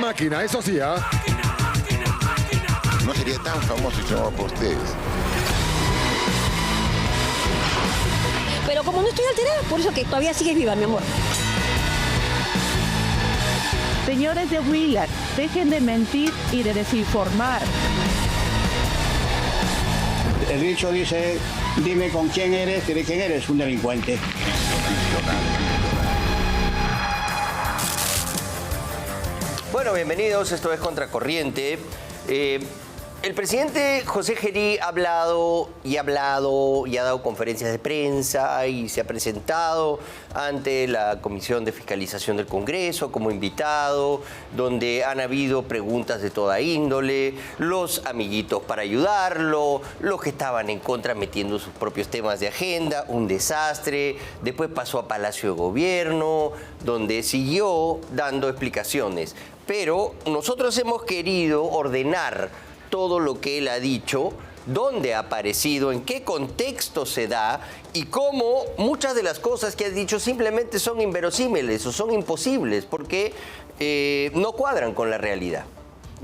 máquina, eso sí, ¿ah? No sería tan famoso si no por ustedes. Pero como no estoy alterada, por eso que todavía sigues viva, mi amor. Señores de Willard, dejen de mentir y de desinformar. El dicho dice, dime con quién eres, diré quién eres, un delincuente. Bueno, bienvenidos, esto es Contracorriente. El presidente José Gerí ha hablado y ha dado conferencias de prensa y se ha presentado ante la Comisión de Fiscalización del Congreso como invitado, donde han habido preguntas de toda índole, los amiguitos para ayudarlo, los que estaban en contra metiendo sus propios temas de agenda, un desastre. Después pasó a Palacio de Gobierno, donde siguió dando explicaciones. Pero nosotros hemos querido ordenar todo lo que él ha dicho, dónde ha aparecido, en qué contexto se da y cómo muchas de las cosas que ha dicho simplemente son inverosímiles o son imposibles porque no cuadran con la realidad.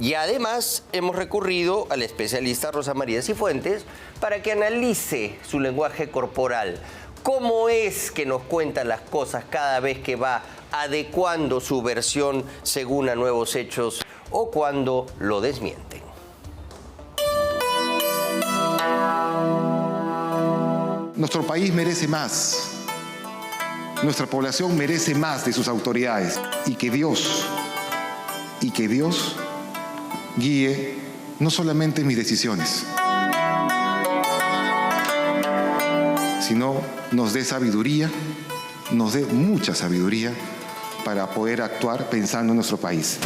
Y además hemos recurrido al especialista Rosa María Cifuentes para que analice su lenguaje corporal. ¿Cómo es que nos cuenta las cosas cada vez que va adecuando su versión según a nuevos hechos o cuando lo desmienten? Nuestro país merece más. Nuestra población merece más de sus autoridades. Y que Dios guíe no solamente mis decisiones, sino nos dé sabiduría, nos dé mucha sabiduría para poder actuar pensando en nuestro país.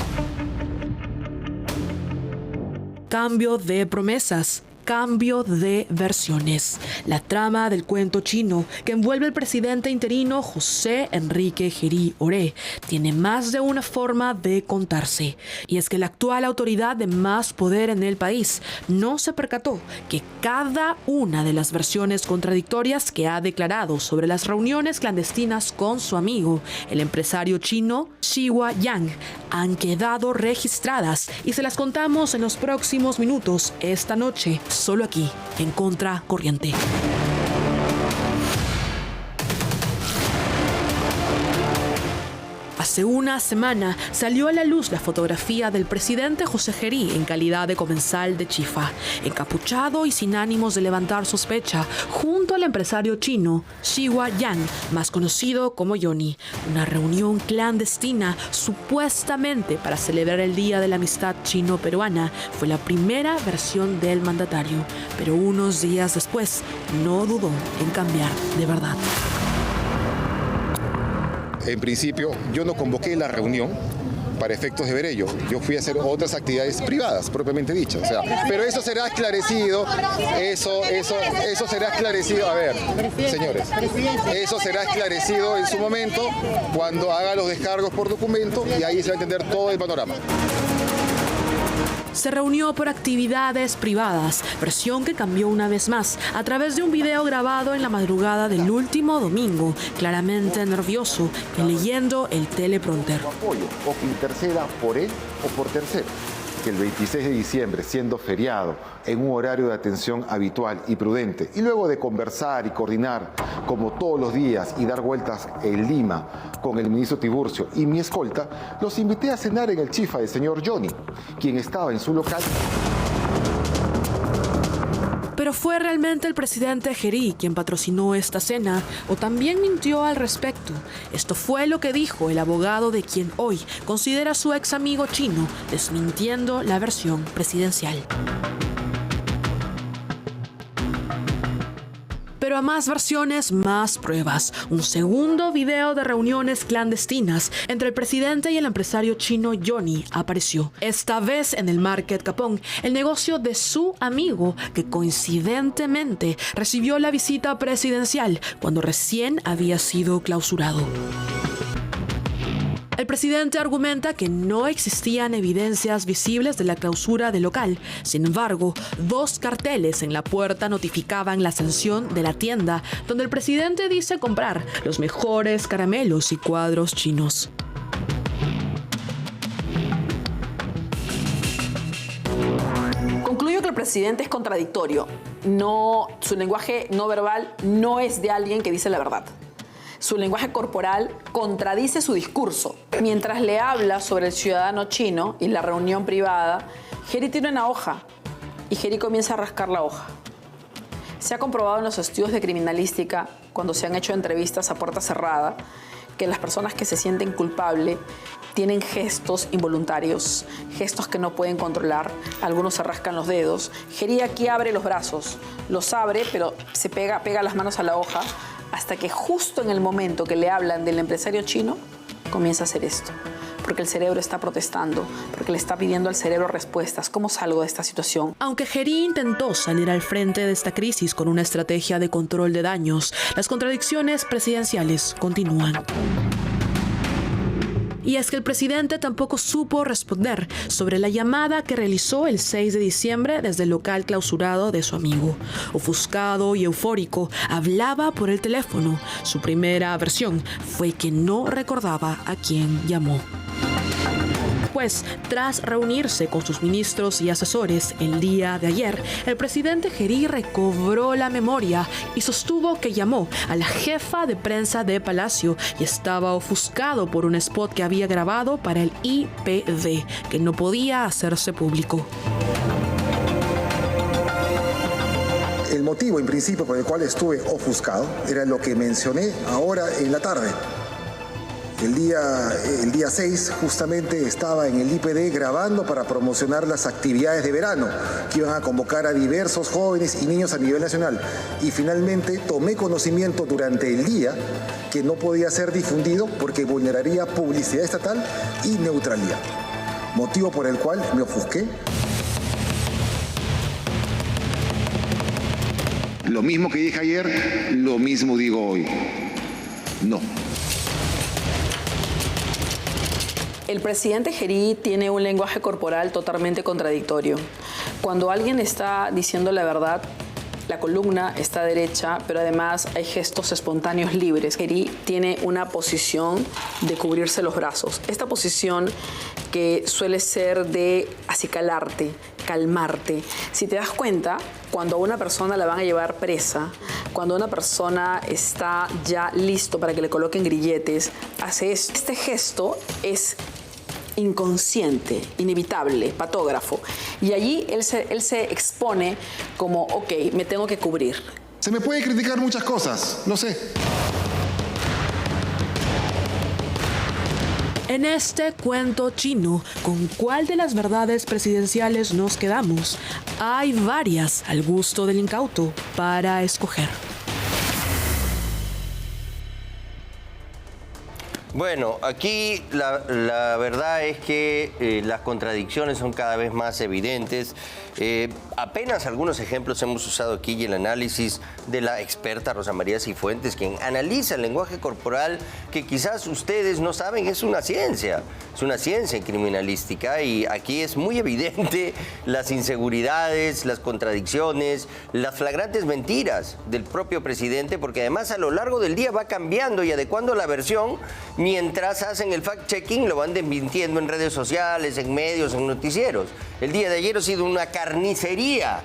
Cambio de promesas. Cambio de versiones. La trama del cuento chino que envuelve al presidente interino José Enrique Gerí Oré tiene más de una forma de contarse. Y es que la actual autoridad de más poder en el país no se percató que cada una de las versiones contradictorias que ha declarado sobre las reuniones clandestinas con su amigo, el empresario chino Xiwa Yang, han quedado registradas y se las contamos en los próximos minutos esta noche, solo aquí, en Contracorriente. Hace una semana salió a la luz la fotografía del presidente José Gerí en calidad de comensal de chifa, encapuchado y sin ánimos de levantar sospecha, junto al empresario chino Xiwa Yang, más conocido como Johnny. Una reunión clandestina, supuestamente para celebrar el Día de la Amistad Chino-Peruana, fue la primera versión del mandatario, pero unos días después no dudó en cambiar de verdad. En principio, yo no convoqué la reunión para efectos de ver ello. Yo fui a hacer otras actividades privadas, propiamente dichas. O sea, pero eso será esclarecido, eso será esclarecido, a ver, señores, eso será esclarecido en su momento cuando haga los descargos por documento y ahí se va a entender todo el panorama. Se reunió por actividades privadas, versión que cambió una vez más a través de un video grabado en la madrugada del último domingo, claramente nervioso y leyendo el teleprompter. O que interceda por él o por tercero. Que el 26 de diciembre, siendo feriado, en un horario de atención habitual y prudente, y luego de conversar y coordinar, como todos los días, y dar vueltas en Lima con el ministro Tiburcio y mi escolta, los invité a cenar en el chifa del señor Johnny, quien estaba en su local. ¿Pero fue realmente el presidente Gerí quien patrocinó esta cena o también mintió al respecto? Esto fue lo que dijo el abogado de quien hoy considera su ex amigo chino, desmintiendo la versión presidencial. Pero a más versiones, más pruebas. Un segundo video de reuniones clandestinas entre el presidente y el empresario chino Johnny apareció. Esta vez en el Market Capón, el negocio de su amigo, que coincidentemente recibió la visita presidencial cuando recién había sido clausurado. El presidente argumenta que no existían evidencias visibles de la clausura del local. Sin embargo, 2 carteles en la puerta notificaban la ascensión de la tienda, donde el presidente dice comprar los mejores caramelos y cuadros chinos. presidente es contradictorio. No, su lenguaje no verbal no es de alguien que dice la verdad. Su lenguaje corporal contradice su discurso. Mientras le habla sobre el ciudadano chino y la reunión privada, Geri tiene una hoja y Geri comienza a rascar la hoja. Se ha comprobado en los estudios de criminalística, cuando se han hecho entrevistas a puerta cerrada, que las personas que se sienten culpables tienen gestos involuntarios, gestos que no pueden controlar. Algunos se rascan los dedos. Geri aquí abre los brazos, los abre, pero se pega las manos a la hoja, hasta que justo en el momento que le hablan del empresario chino, comienza a hacer esto. Porque el cerebro está protestando, porque le está pidiendo al cerebro respuestas. ¿Cómo salgo de esta situación? Aunque Geri intentó salir al frente de esta crisis con una estrategia de control de daños, las contradicciones presidenciales continúan. Y es que el presidente tampoco supo responder sobre la llamada que realizó el 6 de diciembre desde el local clausurado de su amigo. Ofuscado y eufórico, hablaba por el teléfono. Su primera versión fue que no recordaba a quién llamó. Pues, tras reunirse con sus ministros y asesores el día de ayer, el presidente Geri recobró la memoria y sostuvo que llamó a la jefa de prensa de Palacio y estaba ofuscado por un spot que había grabado para el IPD, que no podía hacerse público. El motivo, en principio, por el cual estuve ofuscado era lo que mencioné ahora en la tarde. El día 6 justamente estaba en el IPD grabando para promocionar las actividades de verano que iban a convocar a diversos jóvenes y niños a nivel nacional. Y finalmente tomé conocimiento durante el día que no podía ser difundido porque vulneraría publicidad estatal y neutralidad. Motivo por el cual me ofusqué. Lo mismo que dije ayer, lo mismo digo hoy. No. El presidente Geri tiene un lenguaje corporal totalmente contradictorio. Cuando alguien está diciendo la verdad, la columna está derecha, pero además hay gestos espontáneos libres. Geri tiene una posición de cubrirse los brazos. Esta posición que suele ser de acicalarte, calmarte. Si te das cuenta, cuando a una persona la van a llevar presa, cuando una persona está ya listo para que le coloquen grilletes, hace esto. Este gesto es inconsciente, inevitable, patógrafo. Y allí él se expone como, ok, me tengo que cubrir. Se me puede criticar muchas cosas, lo sé. En este cuento chino, ¿con cuál de las verdades presidenciales nos quedamos? Hay varias al gusto del incauto para escoger. Bueno, aquí la verdad es que las contradicciones son cada vez más evidentes. Apenas algunos ejemplos hemos usado aquí y el análisis de la experta Rosa María Cifuentes, quien analiza el lenguaje corporal que quizás ustedes no saben, es una ciencia en criminalística, y aquí es muy evidente las inseguridades, las contradicciones, las flagrantes mentiras del propio presidente, porque además a lo largo del día va cambiando y adecuando la versión. Mientras hacen el fact-checking, lo van desmintiendo en redes sociales, en medios, en noticieros. El día de ayer ha sido una carnicería,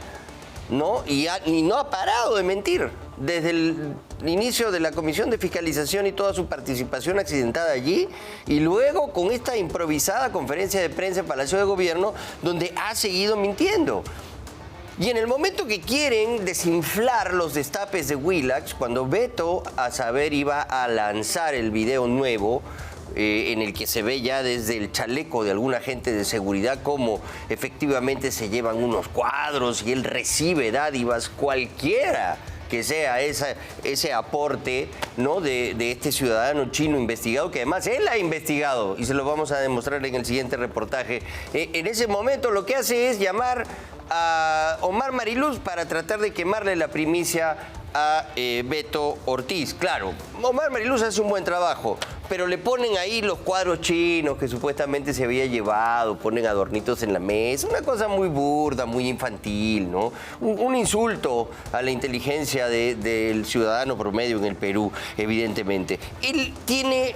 ¿no? Y no ha parado de mentir. Desde el inicio de la Comisión de Fiscalización y toda su participación accidentada allí, y luego con esta improvisada conferencia de prensa en Palacio de Gobierno, donde ha seguido mintiendo. Y en el momento que quieren desinflar los destapes de Willax, cuando Beto a saber iba a lanzar el video nuevo, en el que se ve ya desde el chaleco de algún agente de seguridad cómo efectivamente se llevan unos cuadros y él recibe dádivas, cualquiera que sea ese aporte, ¿no?, de este ciudadano chino investigado, que además él ha investigado, y se lo vamos a demostrar en el siguiente reportaje. En ese momento lo que hace es llamar a Omar Mariluz para tratar de quemarle la primicia a Beto Ortiz. Claro, Omar Mariluz hace un buen trabajo, pero le ponen ahí los cuadros chinos que supuestamente se había llevado, ponen adornitos en la mesa, una cosa muy burda, muy infantil, ¿no? Un insulto a la inteligencia del ciudadano promedio en el Perú, evidentemente. Él tiene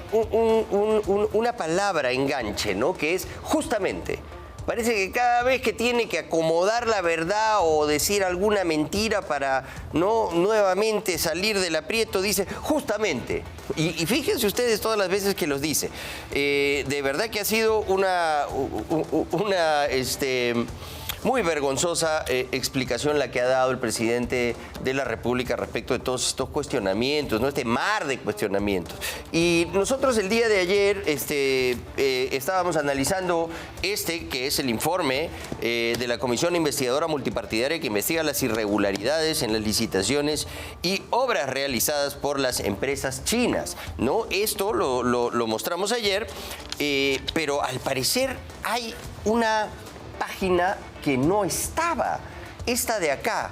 una palabra enganche, ¿no?, que es justamente Parece que cada vez que tiene que acomodar la verdad o decir alguna mentira para no nuevamente salir del aprieto, dice justamente. Y fíjense ustedes todas las veces que los dice. De verdad que ha sido una muy vergonzosa explicación la que ha dado el presidente de la República respecto de todos estos cuestionamientos, ¿no? Este mar de cuestionamientos. Y nosotros el día de ayer estábamos analizando que es el informe de la Comisión Investigadora Multipartidaria que investiga las irregularidades en las licitaciones y obras realizadas por las empresas chinas, ¿no? Esto lo mostramos ayer, pero al parecer hay una página que no estaba, esta de acá,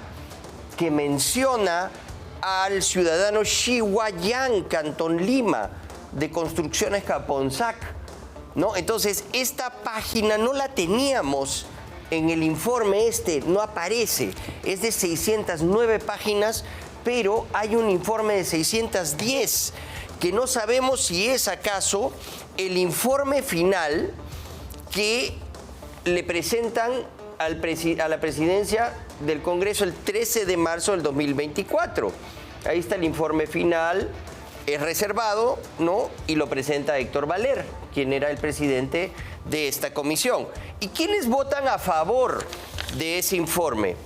que menciona al ciudadano Xi Huayang, Cantón Lima, de Construcciones Caponsac, ¿no? Entonces, esta página no la teníamos en el informe no aparece, es de 609 páginas, pero hay un informe de 610, que no sabemos si es acaso el informe final que le presentan a la presidencia del Congreso el 13 de marzo del 2024. Ahí está el informe final, es reservado, ¿no? Y lo presenta Héctor Valer, quien era el presidente de esta comisión. ¿Y quiénes votan a favor de ese informe?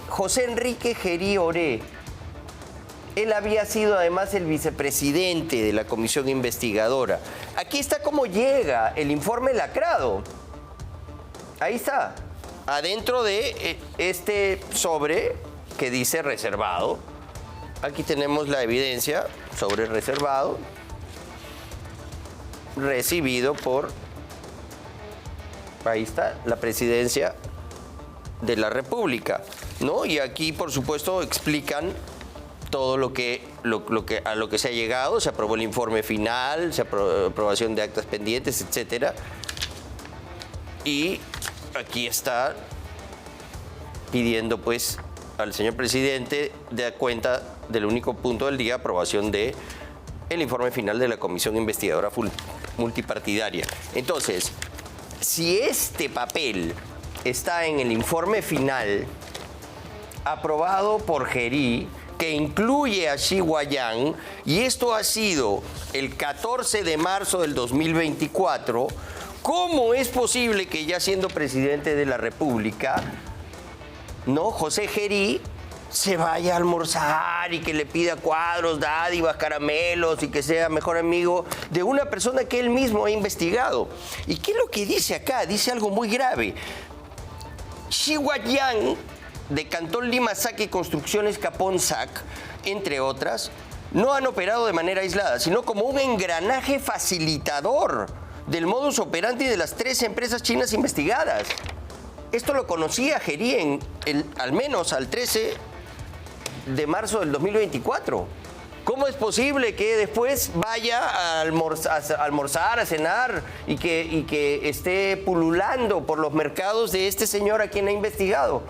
José Enrique Gerí Oré. Él había sido además el vicepresidente de la comisión investigadora. Aquí está cómo llega el informe lacrado. Ahí está, adentro de este sobre que dice reservado. Aquí tenemos la evidencia, sobre reservado, recibido por, ahí está, la presidencia de la República, ¿no? Y aquí, por supuesto, explican todo a lo que se ha llegado. Se aprobó el informe final, aprobación de actas pendientes, etcétera. Y aquí está pidiendo, pues, al señor presidente de cuenta del único punto del día, aprobación de el informe final de la Comisión Investigadora Multipartidaria. Entonces, si este papel está en el informe final aprobado por Gerí, que incluye a Xi Huayang, y esto ha sido el 14 de marzo del 2024, ¿cómo es posible que ya siendo presidente de la República, ¿no?, José Gerí se vaya a almorzar y que le pida cuadros, dádivas, caramelos y que sea mejor amigo de una persona que él mismo ha investigado? ¿Y qué es lo que dice acá? Dice algo muy grave. Xi Huayang, de Cantón Lima Sac y Construcciones Caponsac, entre otras, no han operado de manera aislada, sino como un engranaje facilitador del modus operandi de las 3 empresas chinas investigadas. Esto lo conocía Gerí al menos al 13 de marzo del 2024. ¿Cómo es posible que después vaya a almorzar, a cenar y que esté pululando por los mercados de este señor a quien ha investigado?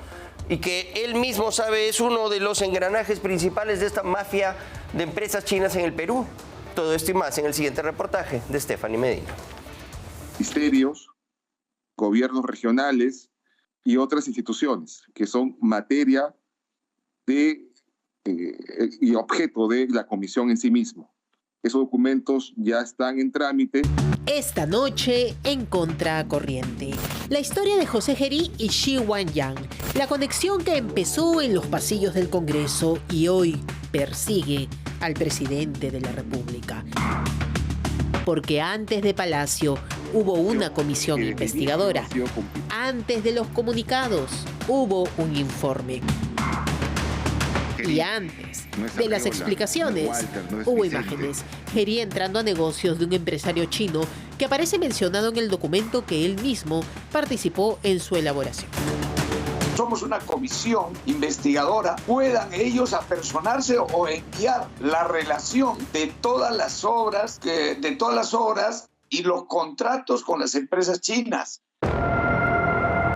Y que él mismo sabe es uno de los engranajes principales de esta mafia de empresas chinas en el Perú. Todo esto y más en el siguiente reportaje de Stephanie Medina. Ministerios, gobiernos regionales y otras instituciones que son materia y objeto de la comisión en sí mismo. Esos documentos ya están en trámite. Esta noche en Contracorriente, la historia de José Gerí y Xi Huayang, la conexión que empezó en los pasillos del Congreso y hoy persigue al presidente de la República. Porque antes de Palacio hubo una comisión investigadora. Antes de los comunicados hubo un informe. Y antes de las explicaciones hubo imágenes. Gerí entrando a negocios de un empresario chino que aparece mencionado en el documento que él mismo participó en su elaboración. Somos una comisión investigadora, puedan ellos apersonarse o enviar la relación de todas las obras y los contratos con las empresas chinas.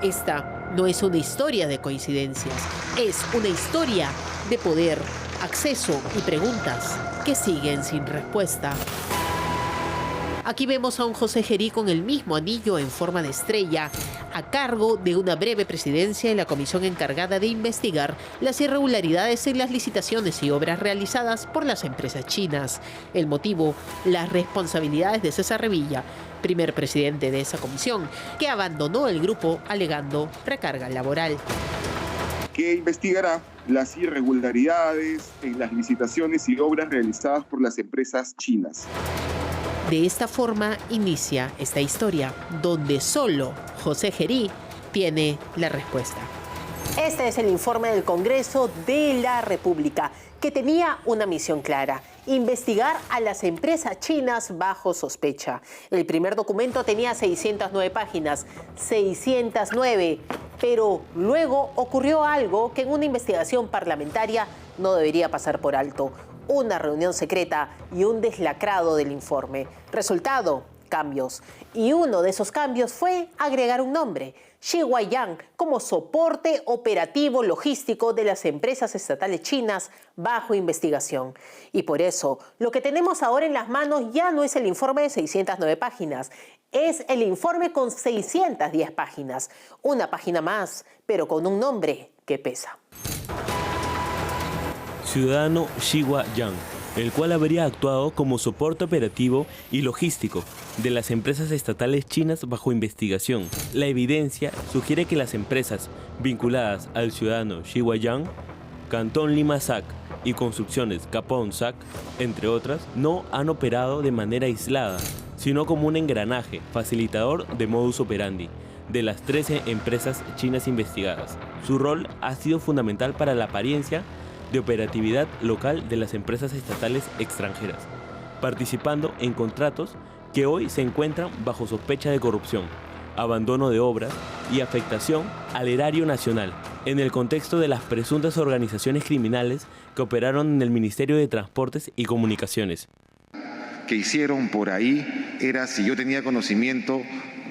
Esta no es una historia de coincidencias, es una historia de poder, acceso y preguntas que siguen sin respuesta. Aquí vemos a un José Gerí con el mismo anillo en forma de estrella, a cargo de una breve presidencia en la comisión encargada de investigar las irregularidades en las licitaciones y obras realizadas por las empresas chinas. El motivo, las responsabilidades de César Revilla, primer presidente de esa comisión, que abandonó el grupo alegando recarga laboral. Que investigará las irregularidades en las licitaciones y obras realizadas por las empresas chinas. De esta forma inicia esta historia, donde solo José Gerí tiene la respuesta. Este es el informe del Congreso de la República, que tenía una misión clara: investigar a las empresas chinas bajo sospecha. El primer documento tenía 609 páginas, 609, pero luego ocurrió algo que en una investigación parlamentaria no debería pasar por alto: una reunión secreta y un deslacrado del informe. Resultado: cambios. Y uno de esos cambios fue agregar un nombre: Xi Guangyan, como soporte operativo logístico de las empresas estatales chinas bajo investigación. Y por eso, lo que tenemos ahora en las manos ya no es el informe de 609 páginas, es el informe con 610 páginas. Una página más, pero con un nombre que pesa. Ciudadano Xi Guangyan, el cual habría actuado como soporte operativo y logístico de las empresas estatales chinas bajo investigación. La evidencia sugiere que las empresas vinculadas al ciudadano Xi Guangyan, Cantón Lima SAC y Construcciones Capón SAC, entre otras, no han operado de manera aislada, sino como un engranaje facilitador de modus operandi de las 13 empresas chinas investigadas. Su rol ha sido fundamental para la apariencia de operatividad local de las empresas estatales extranjeras, participando en contratos que hoy se encuentran bajo sospecha de corrupción, abandono de obras y afectación al erario nacional, en el contexto de las presuntas organizaciones criminales que operaron en el Ministerio de Transportes y Comunicaciones. Que hicieron por ahí era si yo tenía conocimiento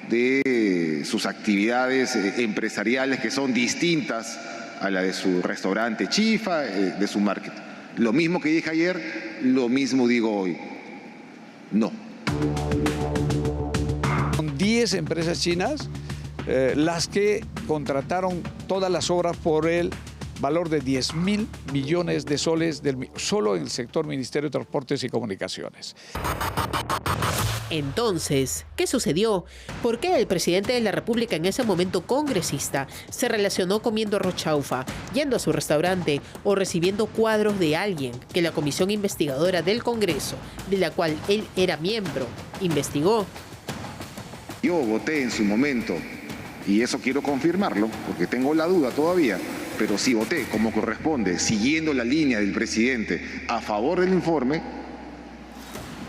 de sus actividades empresariales que son distintas a la de su restaurante Chifa, de su marketing. Lo mismo que dije ayer, lo mismo digo hoy. No. Son 10 empresas chinas las que contrataron todas las obras por el valor de 10.000 millones de soles solo en el sector Ministerio de Transportes y Comunicaciones. Entonces, ¿qué sucedió? ¿Por qué el presidente de la República, en ese momento congresista, se relacionó comiendo arroz chaufa, yendo a su restaurante o recibiendo cuadros de alguien que la comisión investigadora del Congreso, de la cual él era miembro, investigó? Yo voté en su momento, y eso quiero confirmarlo, porque tengo la duda todavía, pero sí voté como corresponde, siguiendo la línea del presidente a favor del informe.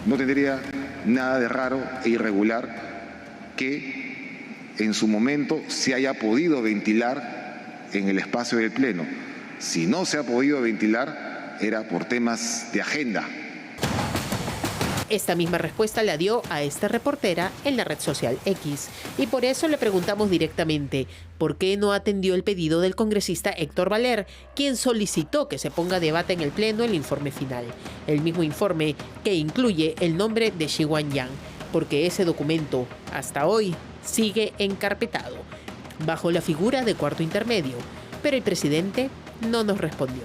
No tendría nada de raro e irregular que en su momento se haya podido ventilar en el espacio del Pleno. Si no se ha podido ventilar, era por temas de agenda. Esta misma respuesta la dio a esta reportera en la red social X. Y por eso le preguntamos directamente, ¿por qué no atendió el pedido del congresista Héctor Valer, quien solicitó que se ponga a debate en el Pleno el informe final? El mismo informe que incluye el nombre de Xi Guangyan, porque ese documento, hasta hoy, sigue encarpetado, bajo la figura de cuarto intermedio. Pero el presidente no nos respondió.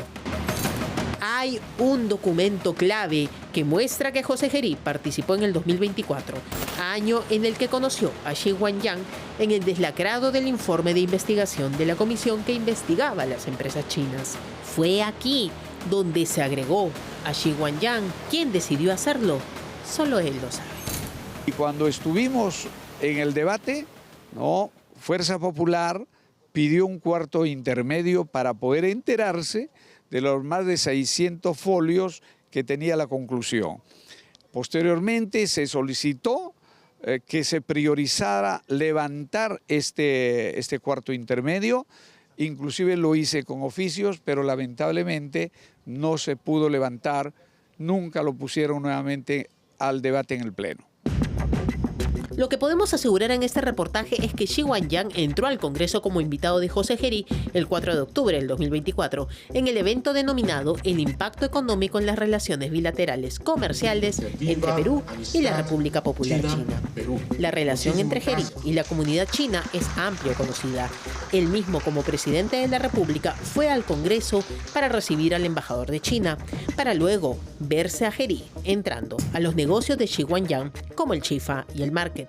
Hay un documento clave que muestra que José Gerí participó en el 2024, año en el que conoció a Xi Guangyan en el deslacrado del informe de investigación de la comisión que investigaba a las empresas chinas. Fue aquí donde se agregó a Xi Guangyan. ¿Quién decidió hacerlo? Solo él lo sabe. Y cuando estuvimos en el debate, Fuerza Popular pidió un cuarto intermedio para poder enterarse de los más de 600 folios que tenía la conclusión. Posteriormente se solicitó que se priorizara levantar este cuarto intermedio, inclusive lo hice con oficios, pero lamentablemente no se pudo levantar, nunca lo pusieron nuevamente al debate en el Pleno. Lo que podemos asegurar en este reportaje es que Xi Guangyan entró al Congreso como invitado de José Gerí el 4 de octubre del 2024 en el evento denominado El impacto económico en las relaciones bilaterales comerciales entre Perú y la República Popular China. La relación entre Gerí y la comunidad china es amplio conocida. Él mismo, como presidente de la República, fue al Congreso para recibir al embajador de China, para luego verse a Gerí entrando a los negocios de Xi Guangyan como el Chifa y el Market.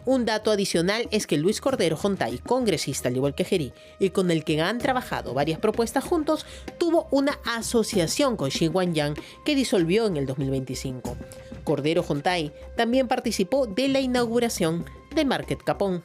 Un dato adicional es que Luis Cordero Jontay, congresista al igual que Gerí, y con el que han trabajado varias propuestas juntos, tuvo una asociación con Xi Guangyan que disolvió en el 2025. Cordero Jontay también participó de la inauguración de Market Capón.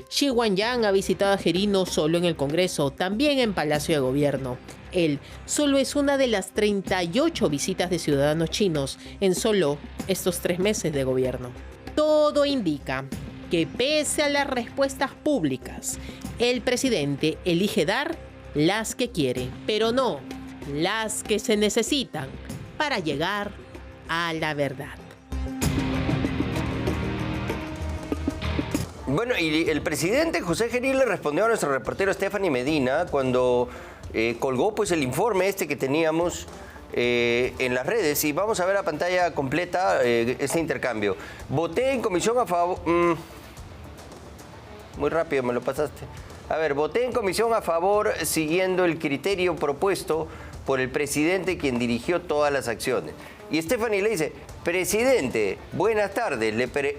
Xi Guangyan ha visitado a Gerí no solo en el Congreso, también en Palacio de Gobierno. Él solo es una de las 38 visitas de ciudadanos chinos en solo estos 3 meses de gobierno. Todo indica que pese a las respuestas públicas, el presidente elige dar las que quiere, pero no las que se necesitan para llegar a la verdad. Bueno, y el presidente José Gerí le respondió a nuestro reportero Stephanie Medina cuando colgó pues el informe que teníamos en las redes, y vamos a ver a pantalla completa este intercambio. Voté en comisión a favor... Muy rápido me lo pasaste. A ver, voté en comisión a favor siguiendo el criterio propuesto por el presidente, quien dirigió todas las acciones. Y Stephanie le dice, presidente, buenas tardes.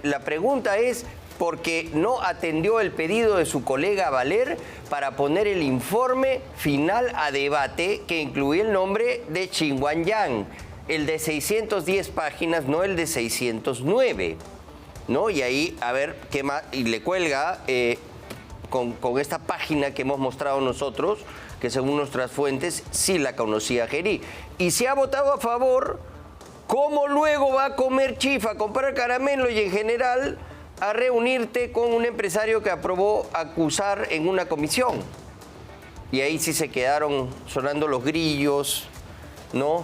La pregunta es porque no atendió el pedido de su colega Valer para poner el informe final a debate que incluía el nombre de Xi Guangyan, el de 610 páginas, no el de 609, ¿no? Y ahí, a ver, qué más, y le cuelga con esta página que hemos mostrado nosotros, que según nuestras fuentes sí la conocía Gerí. Y si ha votado a favor, ¿cómo luego va a comer chifa, a comprar caramelo y en general a reunirte con un empresario que aprobó acusar en una comisión? Y ahí sí se quedaron sonando los grillos, ¿no?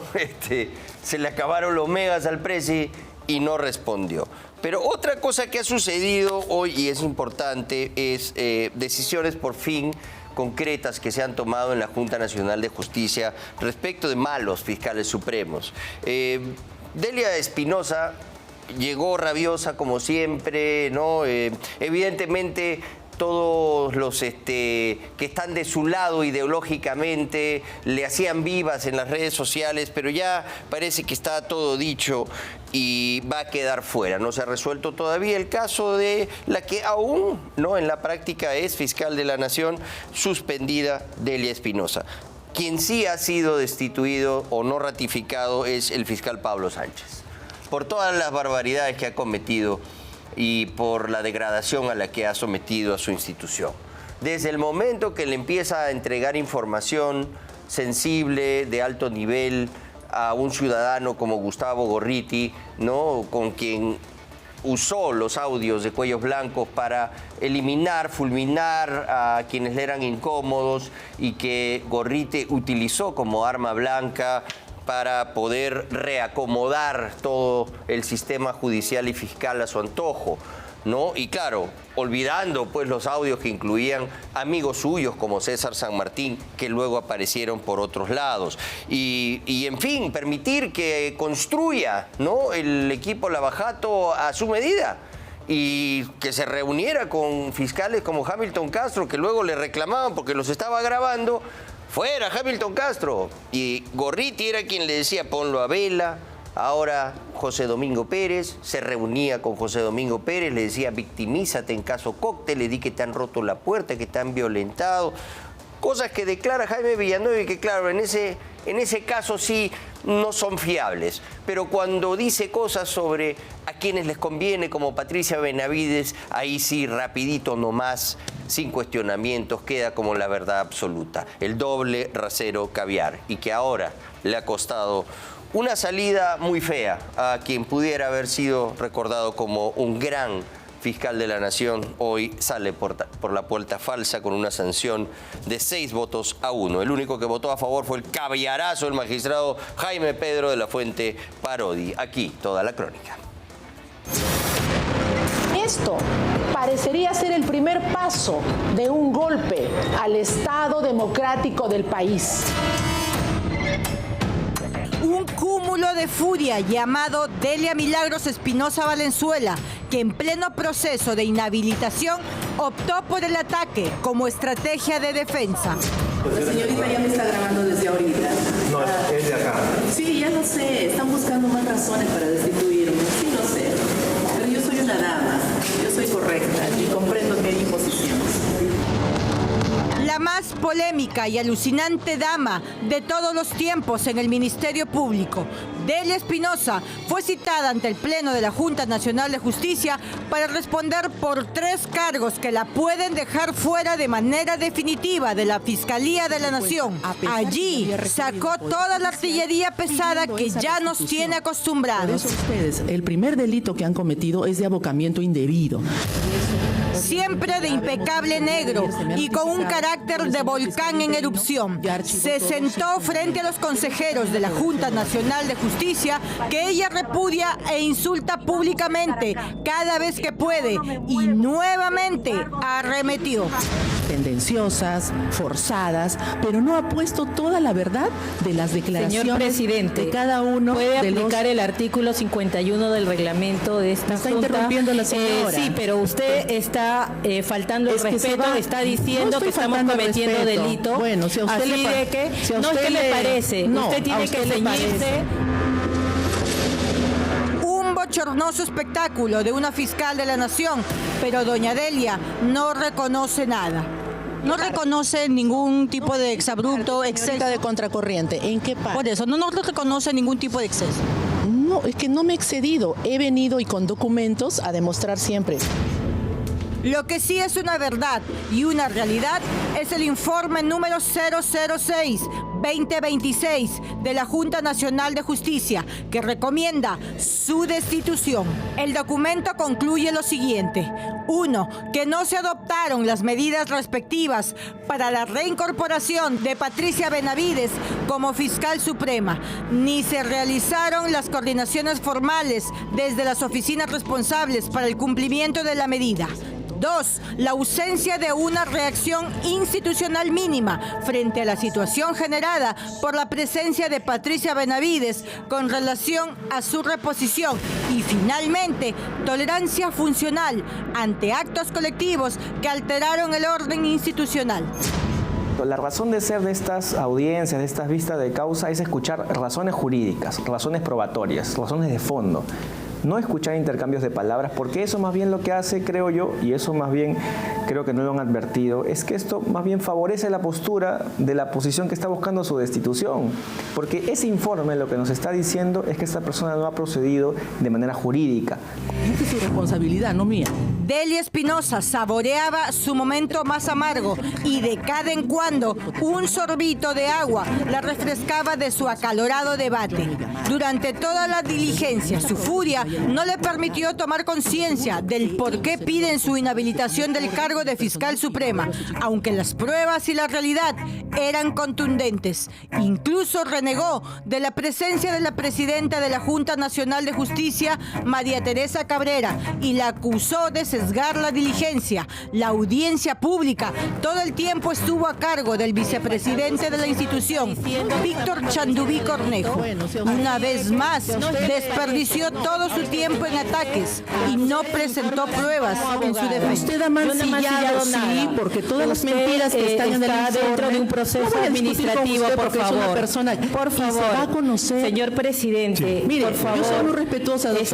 Se le acabaron los megas al presi y no respondió. Pero otra cosa que ha sucedido hoy y es importante es decisiones por fin concretas que se han tomado en la Junta Nacional de Justicia respecto de malos fiscales supremos. Delia Espinosa llegó rabiosa como siempre, ¿no? Evidentemente todos los que están de su lado ideológicamente le hacían vivas en las redes sociales, pero ya parece que está todo dicho y va a quedar fuera. No se ha resuelto todavía el caso de la que aún no en la práctica es fiscal de la Nación, suspendida, Delia Espinosa. Quien sí ha sido destituido o no ratificado es el fiscal Pablo Sánchez, por todas las barbaridades que ha cometido y por la degradación a la que ha sometido a su institución. Desde el momento que le empieza a entregar información sensible, de alto nivel, a un ciudadano como Gustavo Gorriti, ¿no? Con quien usó los audios de Cuellos Blancos para eliminar, fulminar a quienes le eran incómodos y que Gorriti utilizó como arma blanca para poder reacomodar todo el sistema judicial y fiscal a su antojo, ¿no? Y claro, olvidando pues los audios que incluían amigos suyos como César San Martín, que luego aparecieron por otros lados. Y en fin, permitir que construya, ¿no?, el equipo Lavajato a su medida. Y que se reuniera con fiscales como Hamilton Castro, que luego le reclamaban porque los estaba grabando. Fuera Hamilton Castro. Y Gorriti era quien le decía ponlo a vela. Ahora José Domingo Pérez se reunía con José Domingo Pérez, le decía victimízate en caso cóctel, le di que te han roto la puerta, que te han violentado. Cosas que declara Jaime Villanueva y que claro, en ese caso sí no son fiables. Pero cuando dice cosas sobre a quienes les conviene, como Patricia Benavides, ahí sí rapidito nomás, sin cuestionamientos, queda como la verdad absoluta. El doble rasero caviar, y que ahora le ha costado una salida muy fea a quien pudiera haber sido recordado como un gran fiscal de la Nación. Hoy sale por la puerta falsa con una sanción de 6 votos a 1. El único que votó a favor fue el caviarazo, el magistrado Jaime Pedro de la Fuente Parodi. Aquí toda la crónica. esto parecería ser el primer paso de un golpe al Estado democrático del país. Un cúmulo de furia llamado Delia Milagros Espinosa Valenzuela, que en pleno proceso de inhabilitación optó por el ataque como estrategia de defensa. La señorita ya me está grabando desde ahorita. No, es de acá. Sí, ya lo sé. Están buscando más razones para destituirme. Sí, lo sé. Pero yo soy una dama. Yo soy correcta y comprendo que hay imposiciones. La más polémica y alucinante dama de todos los tiempos en el Ministerio Público, Delia Espinosa, fue citada ante el Pleno de la Junta Nacional de Justicia para responder por 3 cargos que la pueden dejar fuera de manera definitiva de la Fiscalía de la Nación. Allí sacó toda la artillería pesada que ya nos tiene acostumbrados. Ustedes, el primer delito que han cometido es de abocamiento indebido. Siempre de impecable negro y con un carácter de volcán en erupción, se sentó frente a los consejeros de la Junta Nacional de Justicia, que ella repudia e insulta públicamente cada vez que puede, y nuevamente arremetió. Tendenciosas, forzadas, pero no ha puesto toda la verdad de las declaraciones. Señor presidente, de cada uno. ¿puede aplicar el artículo 51 del reglamento de esta Está Junta? interrumpiendo la señora. Sí, pero usted está faltando el respeto, está diciendo que estamos cometiendo delito. Bueno, si a usted así de que si a no es usted que le parece, no, usted tiene que ceñirse. Un bochornoso espectáculo de una fiscal de la Nación, pero doña Delia no reconoce nada. No reconoce ningún tipo de exabrupto, exceso de contracorriente. ¿En qué parte? Por eso, no reconoce ningún tipo de exceso. No, es que no me he excedido. He venido y con documentos a demostrar siempre. Lo que sí es una verdad y una realidad es el informe número 006-2026 de la Junta Nacional de Justicia, que recomienda su destitución. El documento concluye lo siguiente. 1. Que no se adoptaron las medidas respectivas para la reincorporación de Patricia Benavides como fiscal suprema, ni se realizaron las coordinaciones formales desde las oficinas responsables para el cumplimiento de la medida. 2. La ausencia de una reacción institucional mínima frente a la situación generada por la presencia de Patricia Benavides con relación a su reposición. Y finalmente, tolerancia funcional ante actos colectivos que alteraron el orden institucional. La razón de ser de estas audiencias, de estas vistas de causa, es escuchar razones jurídicas, razones probatorias, razones de fondo. No escuchar intercambios de palabras, porque eso más bien lo que hace, creo yo, y eso más bien creo que no lo han advertido, es que esto más bien favorece la postura de la oposición que está buscando su destitución. Porque ese informe lo que nos está diciendo es que esta persona no ha procedido de manera jurídica. Esta es su responsabilidad, no mía. Delia Espinosa saboreaba su momento más amargo y de cada en cuando un sorbito de agua la refrescaba de su acalorado debate. Durante toda la diligencia, su furia no le permitió tomar conciencia del por qué piden su inhabilitación del cargo de fiscal suprema, aunque las pruebas y la realidad eran contundentes. Incluso renegó de la presencia de la presidenta de la Junta Nacional de Justicia, María Teresa Cabrera, y la acusó de sesgar la diligencia. La audiencia pública todo el tiempo estuvo a cargo del vicepresidente de la institución, Víctor Chandubí Cornejo. Una vez más, desperdició todo su tiempo en ataques y no presentó pruebas en su defensa. Usted ha mancillado, sí, porque todas las mentiras que están en el informe, dentro de un proceso administrativo, por favor. Es una persona por favor, se va a conocer. Señor presidente, sí. Mire, por favor, yo soy muy respetuosa de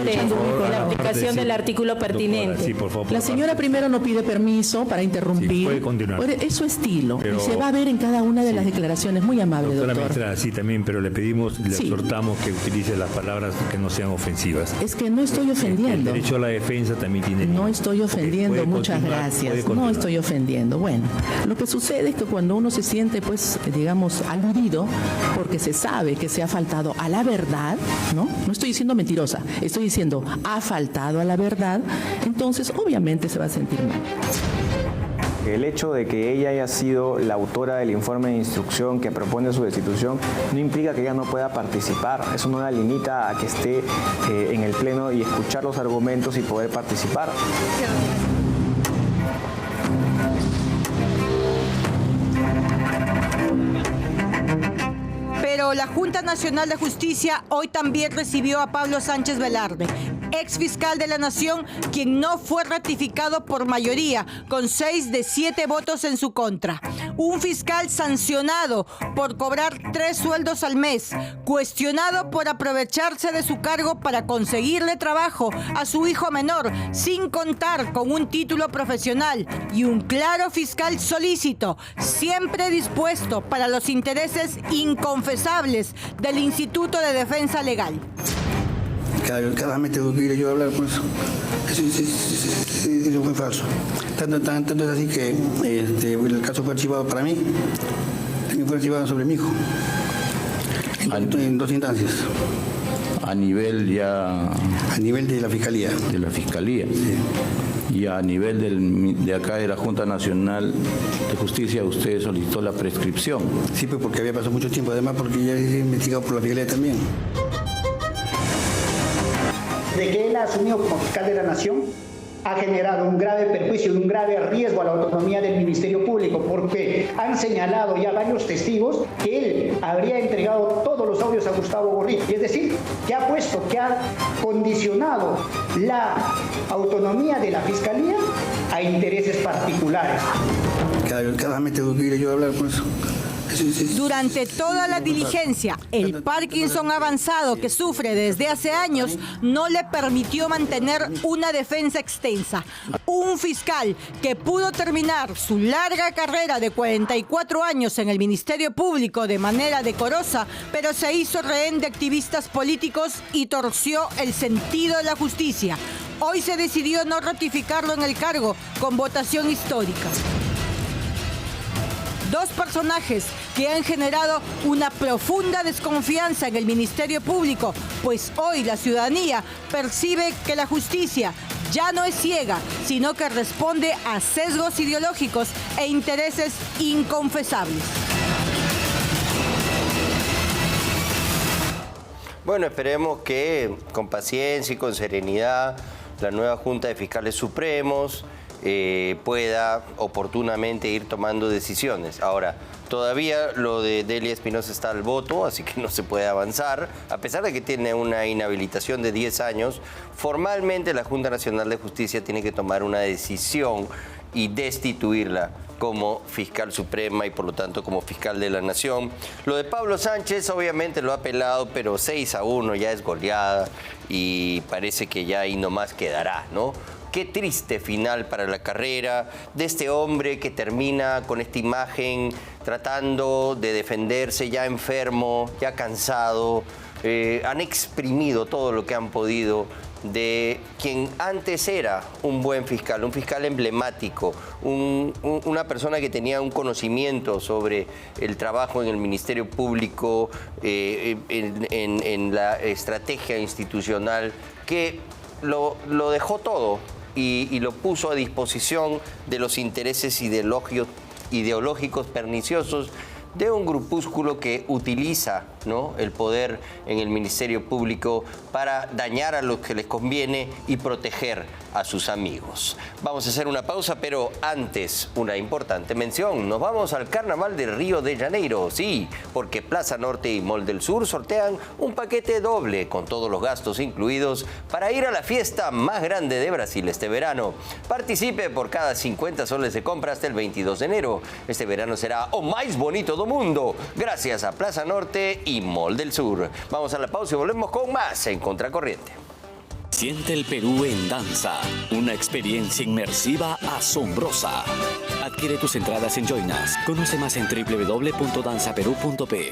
la aplicación del artículo pertinente. Sí, por favor. La señora primero no pide permiso para interrumpir. Sí, puede continuar. Es su estilo. Pero, y se va a ver en cada una de las declaraciones. Muy amable, doctora. Doctor. Ministra, sí, también, pero le pedimos, le exhortamos que utilice las palabras que no sean ofensivas. Es que no estoy ofendiendo. El derecho a la defensa también tiene. No estoy ofendiendo, muchas gracias. No estoy ofendiendo. Bueno, lo que sucede es que cuando uno se siente, pues, digamos, aludido, porque se sabe que se ha faltado a la verdad, ¿no? No estoy diciendo mentirosa, estoy diciendo ha faltado a la verdad, entonces obviamente se va a sentir mal. El hecho de que ella haya sido la autora del informe de instrucción que propone su destitución no implica que ella no pueda participar. Eso no la limita a que esté en el Pleno y escuchar los argumentos y poder participar. Pero la Junta Nacional de Justicia hoy también recibió a Pablo Sánchez Velarde, ex fiscal de la Nación, quien no fue ratificado por mayoría, con 6 de 7 votos en su contra. Un fiscal sancionado por cobrar 3 sueldos al mes, cuestionado por aprovecharse de su cargo para conseguirle trabajo a su hijo menor, sin contar con un título profesional, y un claro fiscal solícito, siempre dispuesto para los intereses inconfesables del Instituto de Defensa Legal. Cada vez tengo que ir yo a hablar con eso. Eso fue falso. Tanto es así que el caso fue archivado para mí. También fue archivado sobre mi hijo. En 2 instancias. A nivel ya... A nivel de la Fiscalía. De la Fiscalía. Sí. Y a nivel de acá de la Junta Nacional de Justicia, usted solicitó la prescripción. Sí, pues porque había pasado mucho tiempo, además porque ya he investigado por la Fiscalía también. De que él ha asumido como fiscal de la Nación, ha generado un grave perjuicio y un grave riesgo a la autonomía del Ministerio Público, porque han señalado ya varios testigos que él habría entregado todos los audios a Gustavo Gorriti. Es decir, que ha condicionado la autonomía de la Fiscalía a intereses particulares. Cada vez tengo que ir yo a hablar con eso. Durante toda la diligencia, el Parkinson avanzado que sufre desde hace años no le permitió mantener una defensa extensa. Un fiscal que pudo terminar su larga carrera de 44 años en el Ministerio Público de manera decorosa, pero se hizo rehén de activistas políticos y torció el sentido de la justicia. Hoy se decidió no ratificarlo en el cargo con votación histórica. 2 personajes que han generado una profunda desconfianza en el Ministerio Público, pues hoy la ciudadanía percibe que la justicia ya no es ciega, sino que responde a sesgos ideológicos e intereses inconfesables. Bueno, esperemos que con paciencia y con serenidad la nueva Junta de Fiscales Supremos pueda oportunamente ir tomando decisiones. Ahora, todavía lo de Delia Espinosa está al voto, así que no se puede avanzar. A pesar de que tiene una inhabilitación de 10 años, formalmente la Junta Nacional de Justicia tiene que tomar una decisión y destituirla como fiscal suprema y por lo tanto como fiscal de la Nación. Lo de Pablo Sánchez obviamente lo ha apelado, pero 6-1 ya es goleada y parece que ya ahí nomás quedará, ¿no? Qué triste final para la carrera de este hombre que termina con esta imagen tratando de defenderse, ya enfermo, ya cansado. Han exprimido todo lo que han podido de quien antes era un buen fiscal, un fiscal emblemático, una persona que tenía un conocimiento sobre el trabajo en el Ministerio Público, en la estrategia institucional, que lo dejó todo y lo puso a disposición de los intereses ideológicos perniciosos de un grupúsculo que utiliza, ¿no?, el poder en el Ministerio Público para dañar a los que les conviene y proteger a sus amigos. Vamos a hacer una pausa, pero antes una importante mención. Nos vamos al Carnaval de Río de Janeiro, sí, porque Plaza Norte y Mall del Sur sortean un paquete doble con todos los gastos incluidos para ir a la fiesta más grande de Brasil este verano. Participe por cada 50 soles de compra hasta el 22 de enero. Este verano será o más bonito do mundo, gracias a Plaza Norte y Mall del Sur. Vamos a la pausa y volvemos con más en Contracorriente. Siente el Perú en danza, una experiencia inmersiva asombrosa. Adquiere tus entradas en Join Us. Conoce más en www.danzaperú.pe.